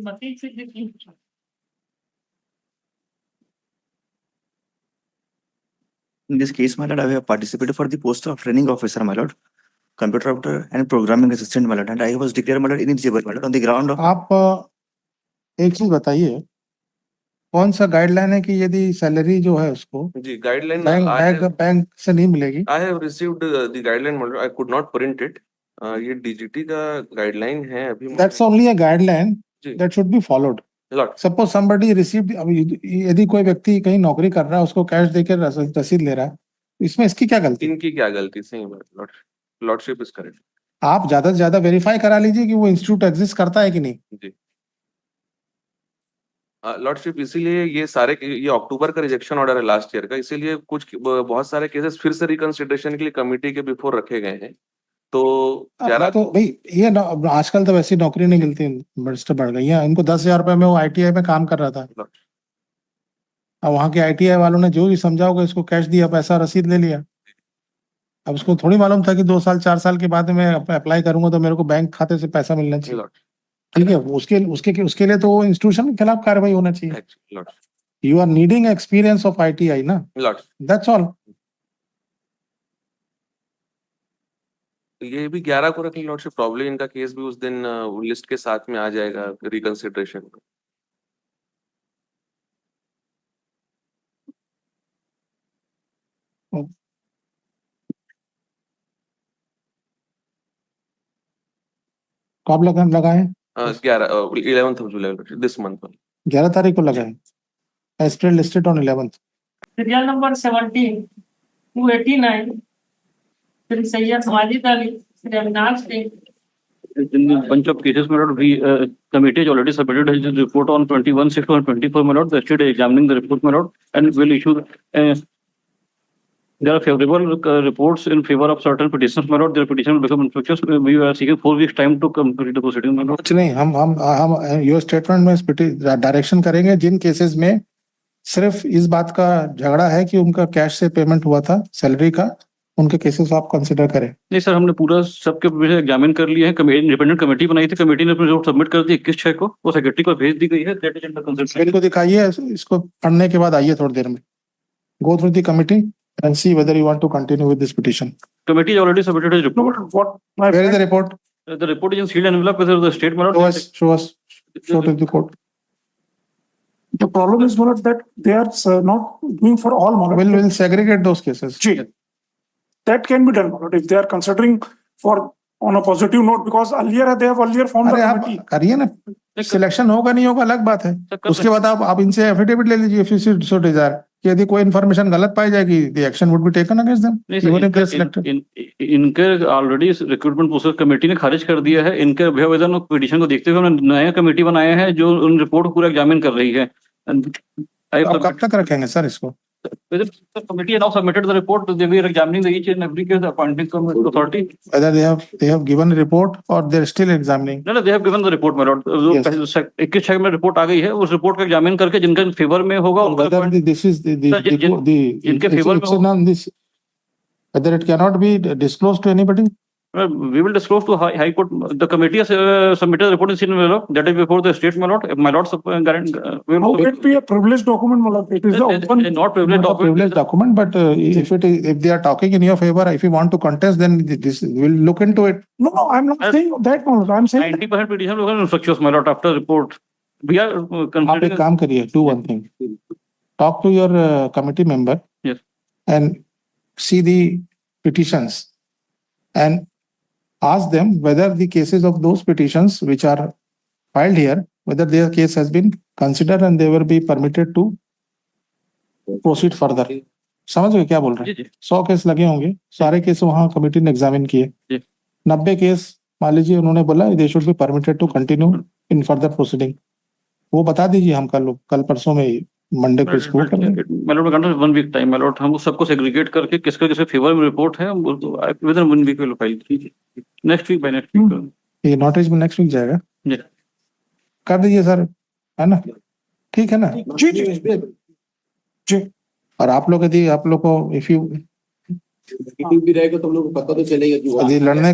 Shrimati Siddiqui. In this case, my lord, I have participated for the post of training officer, my lord, computer operator and programming assistant, my lord, and I was declared, my lord, ineligible, my lord, on the ground of. आप एक चीज बताइए, कौन सा guideline है कि यदि salary जो है उसको जी गाइडलाइन बैंक से नहीं मिलेगी? I have received the guideline model, I could not print it. ये डीजीटी का गाइडलाइन है अभी। दैट्स ओनली अ गाइडलाइन जी। That should be followed. Lord suppose somebody received, यदि कोई व्यक्ति कहीं नौकरी कर रहा है, उसको कैश देकर रसीद ले रहा है, इसमें इसकी क्या गलती? इनकी क्या गलती? सही बात लॉर्ड, लॉर्डशिप इज करेक्ट। आप ज्यादा से ज्यादा वेरीफाई करा लीजिए कि वो इंस्टीट्यूट एग्जिस्ट करता है कि नहीं। जी लॉर्डशिप, इसीलिए ये सारे ये अक्टूबर का रिजेक्शन ऑर्डर है लास्ट ईयर का, इसीलिए कुछ बहुत सारे केसेस फिर से रिकंसिडरेशन के लिए कमिटी के बिफोर रखे गए हैं। तो तो भाई ये आजकल तो वैसी नौकरी नहीं मिलती, बढ़ गई है। इनको 10,000 रुपए में वो ITI में काम कर रहा था, अब वहां के ITI वालों ने जो भी समझा होगा, इसको कैश दिया, पैसा रसीद ले लिया। अब उसको थोड़ी मालूम था कि 2 साल 4 साल के बाद मैं अप्लाई करूंगा तो मेरे को बैंक खाते से पैसा मिलना चाहिए। ठीक है, उसके लिए तो वो इंस्टीट्यूशन के खिलाफ कार्रवाई होना चाहिए। You are needing experience of ITI ना, दैट्स ऑल। ये भी 11 को रखें लॉर्डशिप, प्रॉब्लम इनका केस भी उस दिन लिस्ट के साथ में आ जाएगा रिकंसिडरेशन में। कब लगाए? 11th of July this month. 11 तारीख को लगाए। Astral listed on 11th। Serial number 17 289 Shri Syed Majid Ali, Shri Avinash Singh. In the bunch of cases, my lord, we committee has already submitted his report on 21/6 and 24, my lord. The state is examining the report, my lord, and will issue. There are favorable reports in favor of certain petitions, my lord. Their petition will become infectious. We are seeking 4 weeks time to complete the proceeding, my lord. कुछ नहीं, हम your statement में direction करेंगे जिन cases में सिर्फ इस बात का झगड़ा है कि उनका कैश से पेमेंट हुआ था सैलरी का, उनके केसेस आप कंसिडर करें। नहीं सर, हमने पूरा सबके एग्जामिन कर लिए हैं। इंडिपेंडेंट कमेटी बनाई थी, कमेटी ने अपनी रिपोर्ट सबमिट कर दी 21/6 को, वो सेक्रेटरी को भेज दी गई है। That is under consideration. मेरे को दिखाइए, इसको पढ़ने के बाद आइए थोड़ी देर में। Go through the committee and see whether you want to continue with this petition. Committee has already submitted his report. Where is the report? The report is in sealed envelope with the state, my lord. Show to the court. The problem is, Malad, that they are not doing for all, Malad. We'll segregate those cases. That can be done, Malad, if they are considering for on a positive note, because they have earlier formed अरे a आप committee. करिए ना, selection होगा नहीं होगा अलग बात है। उसके बाद आप इनसे एफिडेविट ले लीजिए if you so desire, कि यदि कोई इन्फॉर्मेशन गलत पाई जाएगी, the action would be taken against them, even if they are selected. इनके ऑलरेडी रिक्रूटमेंट प्रोसेस कमेटी ने खारिज कर दिया है। इनके अभ्यावेदन और पिटीशन को देखते हुए हमने नया कमेटी बनाया है जो उन रिपोर्ट को पूरा एग्जामिन कर रही है। आप कब तक रखेंगे सर इसको? Committee has now submitted the report. They were examining each and every case, appointing authority. Whether they have given a report or they are still examining. No, they have given the report, my lord. 21/6 में report आ गई है, उस report को examine करके जिनका favour में होगा whether this is जिनके फेवर में whether it cannot be disclosed to anybody. We will disclose to High Court. The committee has submitted a report in sealed envelope. That is before the state, my lord. If my lord How can it be a privileged document, Malad? It is the open. Not privileged document, but if they are talking in your favor, if you want to contest, then this we'll look into it. No, I'm not saying that, Malad. I'm saying 90% petition will be infectious, my lord, after report. We are आप considering. एक काम करिए, do one thing. Talk to your committee member. Yes. And see the petitions and ask them whether the cases of those petitions which are filed here, whether their case has been considered and they will be permitted to proceed further. समझ गए क्या बोल रहे हैं? 100 case लगे होंगे, सारे case वहां कमेटी ने एग्जामिन किए। 90 केस मान लीजिए उन्होंने बोला they should be permitted to continue in further proceeding. वो बता दीजिए, हम कल परसों में मंडे को इसको कर लेंगे। मैलॉर्ड में 1 वीक टाइम, मैलॉर्ड हम सबको सेग्रीगेट करके किसके फेवर में रिपोर्ट है within 1 week will file. Next week by next week ये नोटिस में नेक्स्ट वीक जाएगा। कर दीजिए सर, है ना? ठीक है ना? जी। और आप लोग यदि आप लोग को इफ यू भी रहेगा तो हम लोग को पता तो चलेगा कि लड़ने